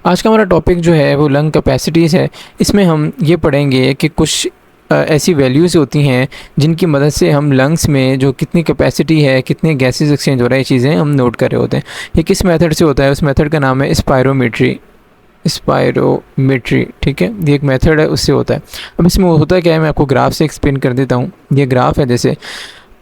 आज का हमारा टॉपिक जो है वो लंग कैपेसिटीज़ है। इसमें हम ये पढ़ेंगे कि कुछ ऐसी वैल्यूज़ होती हैं जिनकी मदद से हम लंग्स में जो कितनी कैपेसिटी है, कितने गैसेस एक्सचेंज हो रहा है, ये चीज़ें हम नोट कर रहे होते हैं। ये किस मेथड से होता है? उस मेथड का नाम है स्पायरोमेट्री। स्पायरोमेट्री, ठीक है, ये एक मेथड है, उससे होता है। अब इसमें होता क्या है, मैं आपको ग्राफ से एक्सप्लेन कर देता हूँ। ये ग्राफ है, जैसे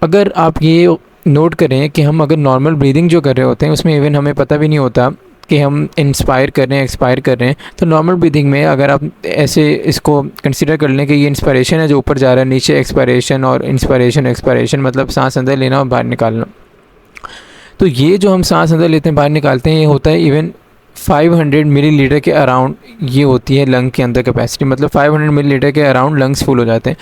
अगर आप ये नोट करें कि हम अगर नॉर्मल ब्रीदिंग जो कर रहे होते हैं उसमें इवन हमें पता भी नहीं होता कि हम इंस्पायर कर रहे हैं, एक्सपायर कर रहे हैं। तो नॉर्मल ब्रीदिंग में अगर आप ऐसे इसको कंसिडर कर लें कि ये इंस्पायरेशन है जो ऊपर जा रहा है, नीचे एक्सपायरेशन, और इंस्पायरेशन एक्सपायरेशन मतलब सांस अंदर लेना और बाहर निकालना। तो ये जो हम सांस अंदर लेते हैं बाहर निकालते हैं, ये होता है इवन 500 मिलीलीटर के अराउंड ये होती है लंग के अंदर कैपेसिटी। मतलब 500 मिलीलीटर के अराउंड लंग्स फुल हो जाते हैं।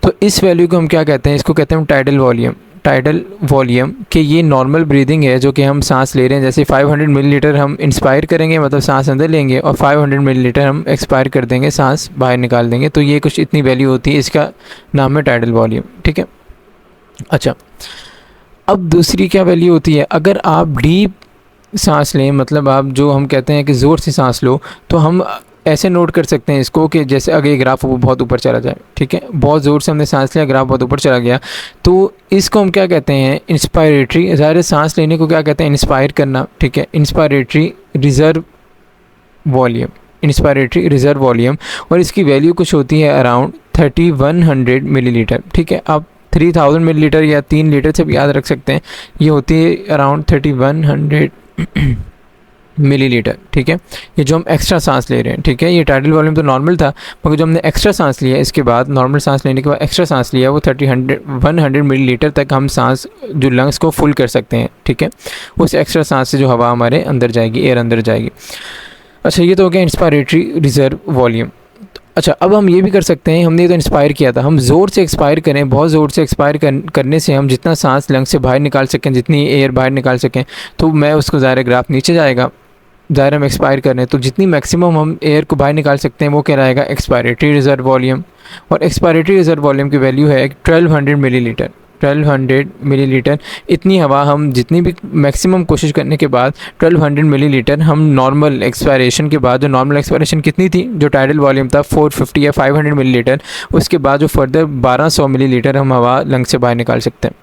तो इस वैल्यू को हम क्या कहते हैं? इसको कहते हैं टाइडल वॉल्यूम। टाइडल वॉल्यूम कि ये नॉर्मल ब्रीदिंग है जो कि हम सांस ले रहे हैं। जैसे 500 मिलीलीटर हम इंस्पायर करेंगे, मतलब सांस अंदर लेंगे, और 500 मिलीलीटर हम एक्सपायर कर देंगे, सांस बाहर निकाल देंगे। तो ये कुछ इतनी वैल्यू होती है, इसका नाम है टाइडल वॉल्यूम, ठीक है। अच्छा, अब दूसरी क्या वैल्यू होती है? अगर आप डीप सांस लें, मतलब आप जो हम कहते हैं कि ज़ोर से सांस लो, तो हम ऐसे नोट कर सकते हैं इसको कि जैसे अगर ये ग्राफ वो बहुत ऊपर चला जाए, ठीक है, बहुत ज़ोर से हमने सांस लिया, ग्राफ बहुत ऊपर चला गया, तो इसको हम क्या कहते हैं? इंस्पायरेटरी। ज़ाहिर सांस लेने को क्या कहते हैं? इंस्पायर करना, ठीक है। Inspiratory reserve volume, inspiratory reserve volume, और इसकी वैल्यू कुछ होती है अराउंड 3100 मिलीलीटर, ठीक है। आप 3000 मिलीलीटर या 3 लीटर से भी याद रख सकते हैं। ये होती है अराउंड 3100 मिलीलीटर, ठीक है। ये जो हम एक्स्ट्रा सांस ले रहे हैं, ठीक है, ये टाइडल वॉल्यूम तो नॉर्मल था, मगर जो हमने एक्स्ट्रा सांस लिया इसके बाद, नॉर्मल सांस लेने के बाद एक्स्ट्रा सांस लिया, वो 100 मिलीलीटर तक हम सांस जो लंग्स को फुल कर सकते हैं, ठीक है। उस एक्स्ट्रा सांस से जो हवा हमारे अंदर जाएगी, एयर अंदर जाएगी। अच्छा, ये तो हो गया इंस्पायरेटरी रिजर्व वॉल्यूम। अच्छा, अब हम ये भी कर सकते हैं, हमने तो इंस्पायर किया था, हम ज़ोर से एक्सपायर करें। बहुत ज़ोर से एक्सपायर करने से हम जितना सांस लंग से बाहर निकाल सकें, जितनी एयर बाहर निकाल सकें, तो मैं उसको ज़ाहिर ग्राफ नीचे जाएगा। ज़ाहिर हम एक्सपायर कर रहे हैं तो जितनी मैक्सिमम हम एयर को बाहर निकाल सकते हैं वो क्या रहेगा? Expiratory reserve volume. और एक्सपायरेटरी रिजर्व वॉल्यूम की वैल्यू है 1200 मिलीलीटर। 1200 मिलीलीटर, इतनी हवा हम जितनी भी मैक्सिमम कोशिश करने के बाद 1200 मिलीलीटर हम नॉर्मल एक्सपायरेशन के बाद, जो नॉर्मल एक्सपायरेशन कितनी थी, जो टाइडल वॉल्यूम था 450 या 500 मिलीलीटर, उसके बाद जो फर्दर 1200 मिलीलीटर हम हवा लंग से बाहर निकाल सकते हैं।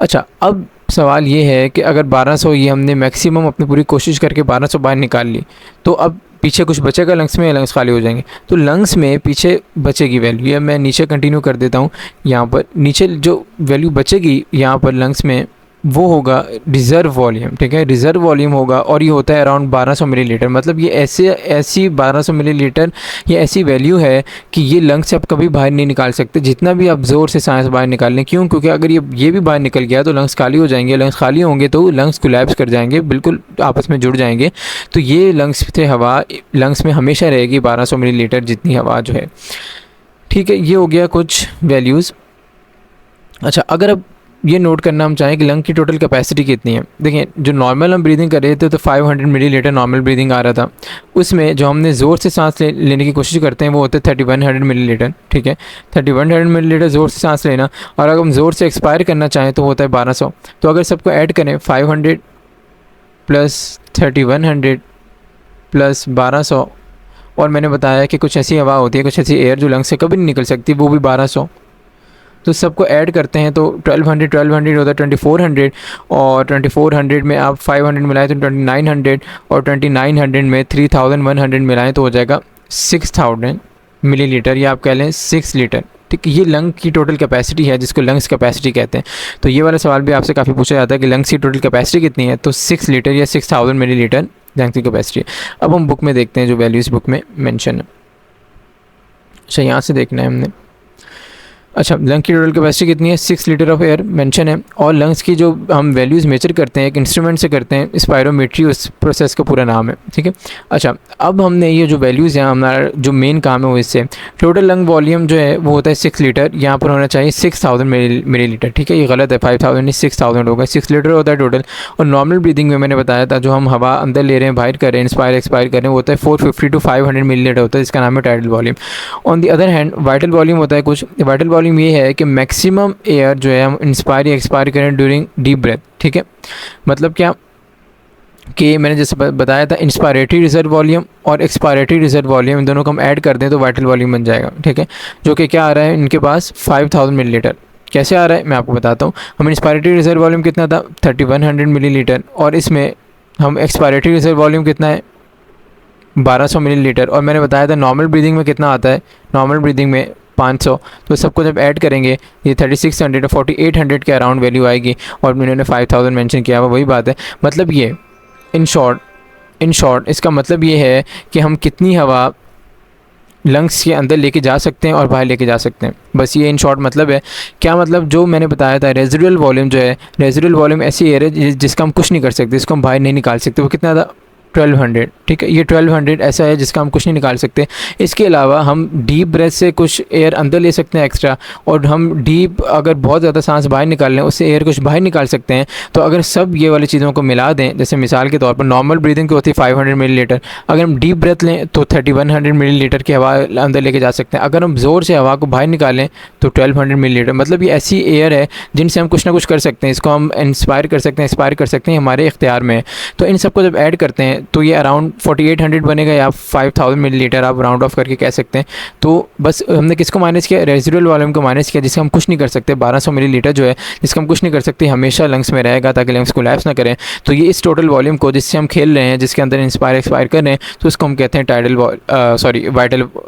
अच्छा, अब सवाल ये है कि अगर 1200, ये हमने मैक्सिमम अपनी पूरी कोशिश करके 1200 बाहर निकाल ली, तो अब पीछे कुछ बचेगा लंग्स में, या लंग्स खाली हो जाएंगे? तो लंग्स में पीछे बचेगी वैल्यू, या मैं नीचे कंटिन्यू कर देता हूँ। यहाँ पर नीचे जो वैल्यू बचेगी यहाँ पर लंग्स में, वो होगा रिज़र्व वॉल्यूम, ठीक है। रिज़र्व वॉल्यूम होगा, और ये होता है अराउंड 1200 मिलीलीटर। मतलब ये ऐसी 1200 मिलीलीटर, ये ऐसी वैल्यू है कि ये लंग्स से आप कभी बाहर नहीं निकाल सकते, जितना भी आप ज़ोर से सांस बाहर निकाल लें। क्यों? क्योंकि अगर ये भी बाहर निकल गया तो लंग्स खाली हो जाएंगे। लंग्स खाली होंगे तो लंग्स कोलैप्स कर जाएंगे, बिल्कुल आपस में जुड़ जाएंगे। तो ये लंग्स से हवा लंग्स में हमेशा रहेगी 1200 मिलीलीटर जितनी हवा जो है, ठीक है। ये हो गया कुछ वैल्यूज़। अच्छा, अगर अब ये नोट करना हम चाहें कि लंग की टोटल कैपेसिटी कितनी है, देखिए जो नॉर्मल हम ब्रीदिंग कर रहे थे तो 500 मिलीलीटर नॉर्मल ब्रीदिंग आ रहा था। उसमें जो हमने ज़ोर से सांस लेने की कोशिश करते हैं वो होता है 3100 मिलीलीटर, ठीक है। 3100 मिलीलीटर ज़ोर से सांस लेना, और अगर हम ज़ोर से एक्सपायर करना चाहें तो होता है 1200। तो अगर सबको ऐड करें, 500 प्लस 3100 प्लस 1200, और मैंने बताया कि कुछ ऐसी हवा होती है, कुछ ऐसी एयर जो लंग से कभी नहीं निकल सकती, वो भी 1200। तो सबको ऐड करते हैं तो 1200 होता है 2400, और 2400 में आप 500 मिलाएं तो 2900, और 2900 में 3100 मिलाएं तो हो जाएगा 6000 मिलीलीटर, या आप कह लें 6 लीटर, ठीक है। ये लंग की टोटल कैपेसिटी है जिसको लंग्स कैपेसिटी कहते हैं। तो ये वाला सवाल भी आपसे काफ़ी पूछा जाता है कि लंग्स की टोटल कैपेसिटी कितनी है, तो 6 लीटर या 6000 मिलीलीटर लंग्स की कैपेसिटी है। अब हम बुक में देखते हैं जो वैल्यूज़ बुक में मेंशन है। अच्छा, यहाँ से देखना है हमने। अच्छा, लंग की टोटल कैपेसिटी कितनी है? 6 लीटर ऑफ एयर मेंशन है। और लंग्स की जो हम वैल्यूज़ मेजर करते हैं एक इंस्ट्रूमेंट से करते हैं, स्पायरोमेट्री उस प्रोसेस का पूरा नाम है, ठीक है। अच्छा, अब हमने ये जो वैल्यूज़ हैं, हमारा जो मेन काम है वो इससे टोटल लंग वॉल्यूम जो है वो होता है 6 लीटर, यहाँ पर होना चाहिए 6000 मिलीलीटर, ठीक है। ये गलत है, 5000 नहीं 6000 होगा, 6 लीटर होता है टोटल। और नॉर्मल ब्रीदिंग में मैंने बताया था जो हम हवा अंदर ले रहे हैं, बाहर कर रहे हैं, इंस्पायर एक्सपायर कर रहे हैं, वो होता है 450 to 500 मिलीलीटर होता है, इसका नाम है tidal volume. On the other hand vital volume होता है कुछ। वाइटल वॉल्यूम ये है कि मैक्सिमम एयर जो है हम इंस्पायर या एक्सपायर करें ड्यूरिंग डीप ब्रेथ, ठीक है। मतलब क्या? कि मैंने जैसे बताया था इंस्पायरेटरी रिजर्व वॉल्यूम और एक्सपायरेटरी रिजर्व वॉल्यूम, इन दोनों को हम ऐड कर दें तो वाइटल वॉल्यूम बन जाएगा, ठीक है, जो कि क्या आ रहा है इनके पास 5000 मिलीलीटर। कैसे आ रहा है मैं आपको बताता हूँ। हम इंस्पायरेटरी रिजर्व वॉल्यूम कितना था 3100 मिलीलीटर, और इसमें हम एक्सपायरेटरी रिजर्व वॉल्यूम कितना है 1200 मिलीलीटर, और मैंने बताया था नॉर्मल ब्रीदिंग में कितना आता है, नॉर्मल ब्रीदिंग में 500। तो सबको जब ऐड करेंगे ये 3600 और 4800 के अराउंड वैल्यू आएगी, और इन्होंने 5000 मेंशन किया हुआ, वही बात है। मतलब ये इन शॉर्ट इसका मतलब ये है कि हम कितनी हवा लंग्स के अंदर लेके जा सकते हैं और बाहर लेके जा सकते हैं, बस ये इन शॉर्ट मतलब है। क्या मतलब, जो मैंने बताया था रेजिडुअल वॉल्यूम जो है, रेजिडुअल वॉल्यूम ऐसी एयर है जिसका हम कुछ नहीं कर सकते, इसको हम बाहर नहीं निकाल सकते, वो कितना था 1200, ठीक है, ये 1200 ऐसा है जिसका हम कुछ नहीं निकाल सकते। इसके अलावा हम डीप ब्रेथ से कुछ एयर अंदर ले सकते हैं एक्स्ट्रा, और हम डीप अगर बहुत ज़्यादा सांस बाहर निकाल लें उससे एयर कुछ बाहर निकाल सकते हैं। तो अगर सब ये वाली चीज़ों को मिला दें, जैसे मिसाल के तौर पर नॉर्मल ब्रीदिंग की होती है 500 मिलीलीटर, अगर हम डीप ब्रेथ लें तो 3100 मिलीलीटर की हवा अंदर लेके जा सकते हैं। अगर हम ज़ोर से हवा को बाहर निकालें तो 1200 मिलीलीटर। मतलब ये ऐसी एयर है जिनसे हम कुछ ना कुछ कर सकते हैं, इसको हम इंस्पायर कर सकते हैं, एक्सपायर कर सकते हैं, हमारे इख्तियार में है। तो इन सबको जब ऐड करते हैं तो ये अराउंड 4800 बनेगा, या 5000 मिलीलीटर आप राउंड ऑफ करके कह सकते हैं। तो बस हमने किसको माइनस किया, रेजिडुअल वॉल्यूम को माइनस किया, जिससे हम कुछ नहीं कर सकते। 1200 मिलीलीटर जो है जिसका हम कुछ नहीं कर सकते, हमेशा लंग्स में रहेगा ताकि लंग्स कोलैप्स ना करें। तो ये इस टोटल वॉल्यूम को जिससे हम खेल रहे हैं, जिसके अंदर इंस्पायर एक्सपायर कर रहे हैं, तो इसको हम कहते हैं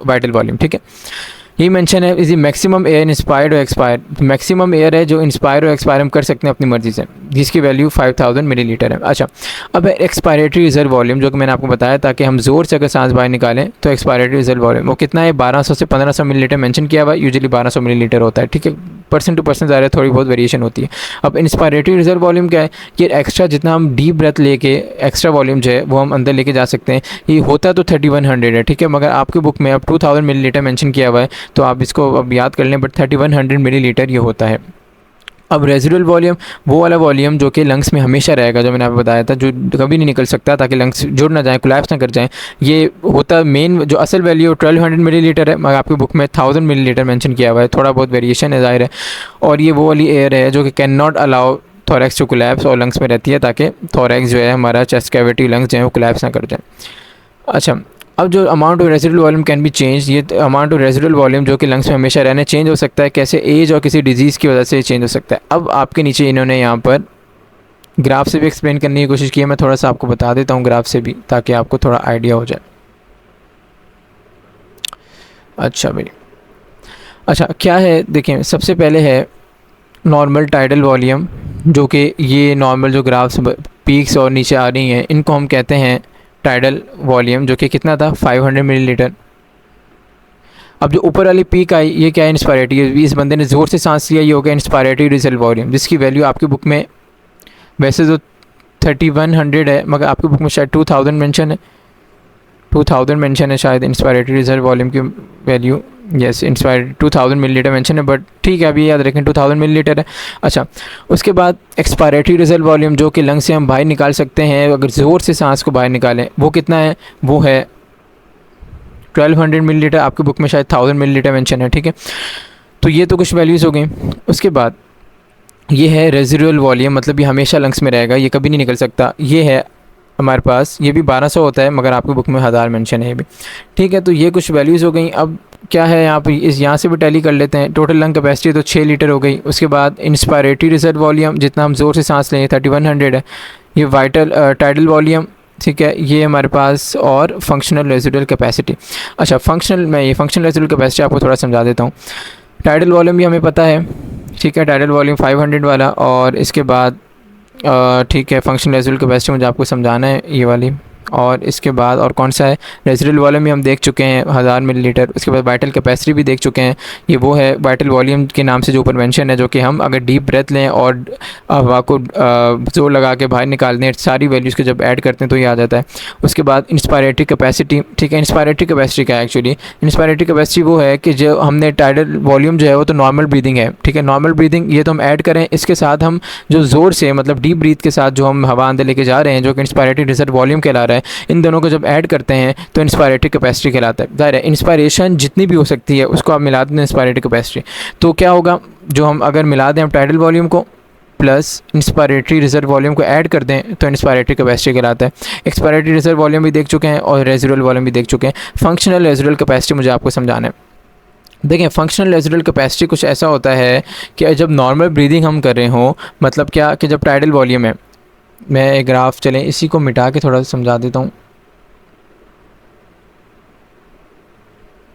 वाइटल वॉल्यूम, ठीक है। ये मेंशन है is the maximum air inspired और एक्सपायर। मैक्सिमम एयर है जो इंस्पायर और एक्सपायर हम कर सकते हैं अपनी मर्जी से, जिसकी वैल्यू 5000 मिलीलीटर है। अच्छा, अब एक्सपायरेटरी रिजर्व वॉल्यूम, जो कि मैंने आपको बताया था कि हम जोर से अगर सांस बाहर निकालें तो एक्सपायरेटरी रिजर्व वॉल्यूम वो कितना है 1200 से 1500 मिलीलीटर मेंशन किया हुआ है। यूजुअली 1200 मिलीलीटर होता है, ठीक है, पर्सन टू पर्सन ज़्यादा थोड़ी बहुत वेरिएशन होती है। अब इंस्पायरेटरी रिजर्व वॉल्यूम क्या है, ये एक्स्ट्रा जितना हम डीप ब्रेथ लेके एक्स्ट्रा वॉल्यूम जो है वो हम अंदर लेके जा सकते हैं। ये होता तो 3100 है, ठीक है, मगर आपके बुक में अब 2000 मिलीलीटर मेंशन किया हुआ है, तो आप इसको अब याद कर लें, बट 3100 मिलीलीटर ये होता है। अब रेजिडुअल वॉल्यूम वो वाला वॉल्यूम जो कि लंग्स में हमेशा रहेगा, जो मैंने आपको बताया था, जो कभी नहीं निकल सकता ताकि लंग्स जुड़ ना जाए, कोलैप्स ना कर जाएं। ये होता मेन जो असल वैल्यू 1200 मिलीलीटर है, मगर आपकी बुक में 1000 मिलीलीटर मेंशन किया हुआ है, थोड़ा बहुत वेरिएशन है ज़ाहिर है। और ये वो वाली एयर है जो कि can not allow thorax to collapse, और लंग्स में रहती है ताकि थोरैक्स जो है हमारा चेस्ट कैविटी लंग्स जो है वो कोलैप्स ना कर जाए। अच्छा, अब जो amount of residual volume can be change, ये अमाउंट ऑफ रेजिडुअल वॉल्यूम जो कि लंग्स में हमेशा रहने चेंज हो सकता है। कैसे, एज और किसी डिजीज़ की वजह से चेंज हो सकता है। अब आपके नीचे इन्होंने यहाँ पर ग्राफ से भी एक्सप्लेन करने की कोशिश की है, मैं थोड़ा सा आपको बता देता हूँ ग्राफ से भी, ताकि आपको थोड़ा आइडिया हो जाए। अच्छा भाई, अच्छा क्या है, देखें सबसे पहले है नॉर्मल टाइडल वॉल्यूम, जो कि ये नॉर्मल जो ग्राफ्स पीक्स और नीचे आ रही हैं इनको हम कहते हैं टाइडल वॉल्यूम, जो कि कितना था 500 मिलीलीटर। अब जो ऊपर वाली पीक आई ये क्या है, इंस्पायरेटरी, इस बंदे ने ज़ोर से सांस लिया, ये हो गया इंस्पायरेटरी रिजर्व वॉल्यूम, जिसकी वैल्यू आपकी बुक में वैसे तो 3100 है, मगर आपकी बुक में शायद 2000 मेंशन है, 2000 मेंशन है शायद इंस्पायरेटरी रिजर्व वॉल्यूम की value. Yes, inspire 2000 millilitre mention है, बट ठीक है अभी याद रखें 2000 मिलीलीटर है। अच्छा, उसके बाद एक्सपायरेटरी रिजर्व वॉल्यूम जो कि लंग से हम बाहर निकाल सकते हैं अगर ज़ोर से सांस को बाहर निकालें, वो कितना है, वो है 1200 मिलीलीटर। आपकी बुक में शायद 1000 मिलीलीटर मेंशन है, ठीक है। तो ये तो कुछ वैल्यूज़ हो गई। उसके बाद ये है रेजिडुअल वॉल्यूम, मतलब ये हमेशा लंग्स में रहेगा, ये कभी नहीं निकल सकता। ये है हमारे पास, ये भी 1200 होता है, मगर आपकी बुक में 1000 मेंशन है ये भी, ठीक है। तो ये कुछ वैल्यूज़ हो गई। अब क्या है यहाँ पर, यहाँ से भी टैली कर लेते हैं। टोटल लंग कैपेसिटी तो 6 लीटर हो गई। उसके बाद इंस्पायरेटरी रिजर्व वॉल्यूम, जितना हम ज़ोर से सांस लें 3100 है। ये वाइटल टाइडल वॉल्यूम, ठीक है, ये हमारे पास, और फंक्शनल रेजिडुअल कैपेसिटी। अच्छा, मैं ये फंक्शनल रेजिडुअल कैपेसिटी आपको थोड़ा समझा देता हूँ। टाइडल वॉल्यूम भी हमें पता है, ठीक है, टाइडल वॉल्यूम 500 वाला, और इसके बाद ठीक है फंक्शनल रेजिडुअल कैपेसिटी मुझे आपको समझाना है ये वाली। और इसके बाद और कौन सा है, रेजिडुअल वॉल्यूम भी हम देख चुके हैं 1000 मिलीलीटर। उसके बाद वाइटल कैपेसिटी भी देख चुके हैं, ये वो है वाइटल वॉल्यूम के नाम से जो ऊपर मेंशन है, जो कि हम अगर डीप ब्रेथ लें और हवा को जोर लगा के बाहर निकाल दें, सारी वैल्यूज़ को जब ऐड करते हैं तो ये आ जाता है। उसके बाद इंस्पायरेटरी कैपेसिटी, ठीक है, इंस्पायरेटरी कैपेसिटी क्या है एक्चुअली, इंस्पायरेटरी कैपेसिटी वो है कि जो हमने टाइडल वॉल्यूम जो है वो तो नॉर्मल ब्रीदिंग है, ठीक है, नॉर्मल ब्रीदिंग ये तो हम ऐड करें, इसके साथ हम जो ज़ोर से मतलब डीप ब्रीथ के साथ जो हम हवा अंदर लेके जा रहे हैं, जो कि इंस्पायरेटरी रिजर्व वॉल्यूम कहला रहा है, इन दोनों को जब ऐड करते हैं तो इंस्पायरेटरी कैपेसिटी कहलाता है। ज़ाहिर है इंस्पायरेशन जितनी भी हो सकती है उसको आप मिला दें इंस्पायरेटरी कैपेसिटी, तो क्या होगा, जो हम अगर मिला दें हम टाइडल वॉल्यूम को प्लस इंस्पायरेटरी रिजर्व वॉल्यूम को ऐड कर दें तो इंस्पायरेटरी कैपेसिटी कहलाता है। एक्सपायरेटरी रिजर्व वॉल्यूम भी देख चुके हैं और रेजिडुअल वॉल्यूम भी देख चुके हैं। फंक्शनल रेजिडुअल कैपेसिटी मुझे आपको समझाना है। देखें, फंक्शनल रेजिडुअल कैपेसिटी कुछ ऐसा होता है कि जब नॉर्मल ब्रीदिंग हम कर रहे हों, मतलब क्या कि जब टाइडल वॉल्यूम है, मैं एक ग्राफ चलें इसी को मिटा के थोड़ा समझा देता हूँ।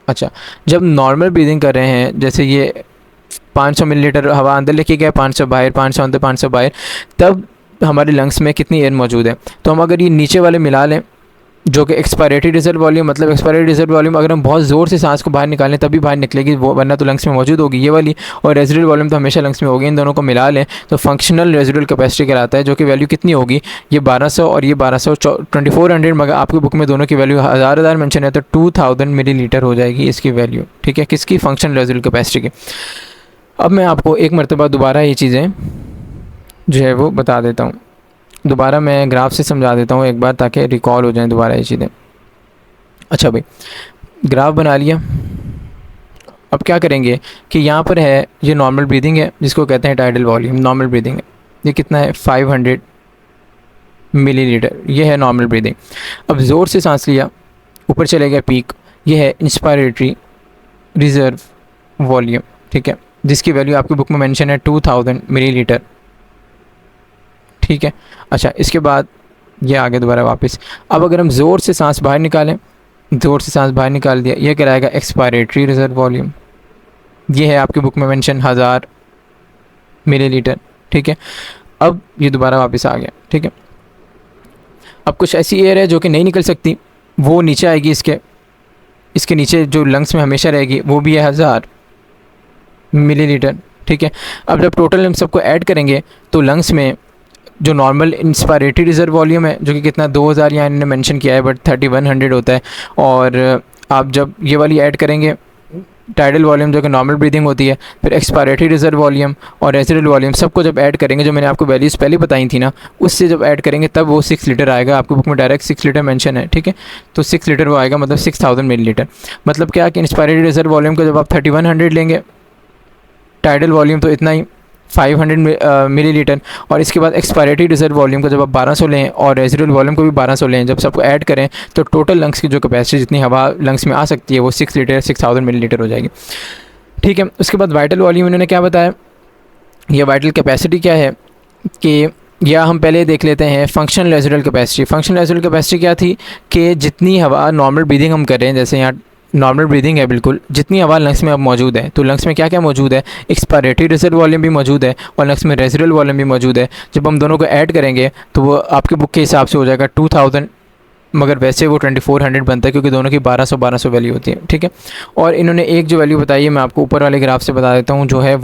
अच्छा, जब नॉर्मल ब्रीदिंग कर रहे हैं, जैसे ये 500 मिलीलीटर हवा अंदर लेके गया, 500 बाहर, 500 अंदर 500 बाहर, तब हमारे लंग्स में कितनी एयर मौजूद है। तो हम अगर ये नीचे वाले मिला लें जो कि एक्सपायरेटरी रिजर्व वॉल्यूम, मतलब एक्सपायरेटरी रिजर्व वॉल्यूम अगर हम बहुत ज़ोर से सांस को बाहर निकालें तभी बाहर निकलेगी वो, वरना तो लंग्स में मौजूद होगी ये वाली, और रेजिडुअल वॉल्यूम तो हमेशा लंग्स में होगी। इन दोनों को मिला लें तो फंक्शनल रेजिडुअल कैपेसिटी कहलाता है, जो कि वैल्यू कितनी होगी, ये 1200 और ये 2400, मगर आपकी बुक में दोनों की वैल्यू हज़ार मेंशन है तो 2000 मिलीलीटर हो जाएगी इसकी वैल्यू, ठीक है, किसकी, फंक्शनल रेजिडुअल कैपेसिटी की। अब मैं आपको एक मरतबा दोबारा ये चीज़ें जो है वो बता देता हूँ, दोबारा मैं ग्राफ से समझा देता हूँ एक बार ताकि रिकॉल हो जाए दोबारा ये चीज़ें। अच्छा भाई, ग्राफ बना लिया। अब क्या करेंगे कि यहाँ पर है ये नॉर्मल ब्रीदिंग है जिसको कहते हैं टाइडल वॉल्यूम, नॉर्मल ब्रीदिंग है। ये कितना है, 500 मिलीलीटर, ये है नॉर्मल ब्रीदिंग। अब ज़ोर से सांस लिया, ऊपर चले गया पीक, ये है इंस्पायरेटरी रिजर्व वॉल्यूम, ठीक है, जिसकी वैल्यू आपकी बुक में मेंशन है 2000 मिलीलीटर, ठीक है। अच्छा, इसके बाद ये आगे दोबारा वापस। अब अगर हम ज़ोर से सांस बाहर निकालें, ज़ोर से सांस बाहर निकाल दिया, ये कहलाएगा एक्सपायरेटरी रिजर्व वॉल्यूम, ये है आपकी बुक में मेंशन 1000 मिलीलीटर, ठीक है। अब ये दोबारा वापस आ गया, ठीक है। अब कुछ ऐसी एयर है जो कि नहीं निकल सकती, वो नीचे आएगी, इसके नीचे जो लंग्स में हमेशा रहेगी, वो भी है 1000 मिलीलीटर, ठीक है। अब जब टोटल हम सबको ऐड करेंगे तो लंग्स में जो नॉर्मल इंस्पायरेटरी रिजर्व वॉल्यूम है जो कि कितना 2000 यहाँ इन्होंने मेंशन किया है, बट 3100 होता है, और आप जब ये वाली ऐड करेंगे टाइडल वॉल्यूम जो कि नॉर्मल ब्रीदिंग होती है, फिर एक्सपायरेटरी रिजर्व वॉल्यूम और रेजिडुअल वॉल्यूम सबको जब ऐड करेंगे, जो मैंने आपको वैल्यूज़ पहले बताई थी ना, उससे जब ऐड करेंगे तब वो 6 लीटर आएगा। आपकी बुक में डायरेक्ट 6 लीटर मेंशन है, ठीक है, तो 6 लीटर वो आएगा, मतलब 6000 मिलीलीटर। मतलब क्या कि इंस्पायरेटरी रिजर्व वॉल्यूम को जब आप 3100 लेंगे, टाइडल वॉल्यूम तो इतना ही 500 मिलीलीटर, और इसके बाद एक्सपायरेटरी रिजर्व वॉल्यूम को जब आप 1200 लें और रेजिडुअल वॉल्यूम को भी 1200 लें, जब सबको ऐड करें तो टोटल लंग्स की जो कैपेसिटी जितनी हवा लंग्स में आ सकती है वो 6 लीटर 6000 मिलीलीटर हो जाएगी, ठीक है। उसके बाद वाइटल वॉल्यूम इन्होंने क्या बताया, ये वाइटल कैपेसिटी क्या है कि, या हम पहले देख लेते हैं functional residual capacity. Functional residual capacity क्या थी कि जितनी हवा नॉर्मल ब्रीदिंग हम कर रहे हैं, जैसे यहाँ नॉर्मल ब्रीदिंग है बिल्कुल, जितनी हवा लंग्स में अब मौजूद है, तो लंग्स में क्या क्या मौजूद है, एक्सपायरेटरी रिजर्व वॉल्यूम भी मौजूद है और लंग्स में रेजिडुअल वॉल्यूम भी मौजूद है। जब हम दोनों को ऐड करेंगे तो वो आपके बुक के हिसाब से हो जाएगा 2000, मगर वैसे वो 2400 बनता है क्योंकि दोनों की 1200 वैल्यू होती है, ठीक है। और इन्होंने एक जो वैल्यू बताई है मैं आपको ऊपर वाले ग्राफ से बता देता हूँ, जो है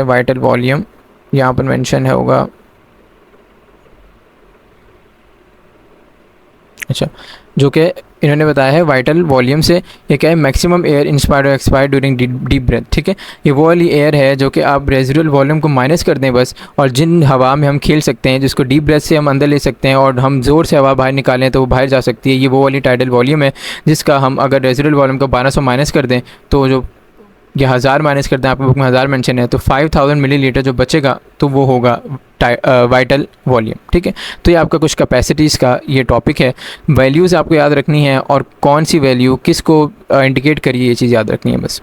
वाइटल वॉल्यूम, यहाँ पर मेंशन है होगा, अच्छा, जो कि इन्होंने बताया है वाइटल वॉल्यूम से ये क्या है, मैक्सिमम एयर इंस्पायर्ड और एक्सपायर्ड ड्यूरिंग डीप ब्रेथ, ठीक है। ये वो वाली एयर है जो कि आप रेजिडुअल वॉल्यूम को माइनस कर दें बस, और जिन हवा में हम खेल सकते हैं, जिसको डीप ब्रेथ से हम अंदर ले सकते हैं और हम ज़ोर से हवा बाहर निकालें तो वो बाहर जा सकती है, ये वो वाली टाइडल वॉल्यूम है, जिसका हम अगर रेजिडुअल वॉल्यूम को 1200 माइनस कर दें तो जो ये 1000 माइनस करते हैं, आपकी बुक में 1000 मेंशन है, तो 5000 मिलीलीटर जो बचेगा तो वो होगा वाइटल वॉल्यूम, ठीक है। तो ये आपका कुछ कैपेसिटीज़ का ये टॉपिक है। वैल्यूज़ आपको याद रखनी है और कौन सी वैल्यू किसको इंडिकेट करिए, ये चीज़ याद रखनी है बस।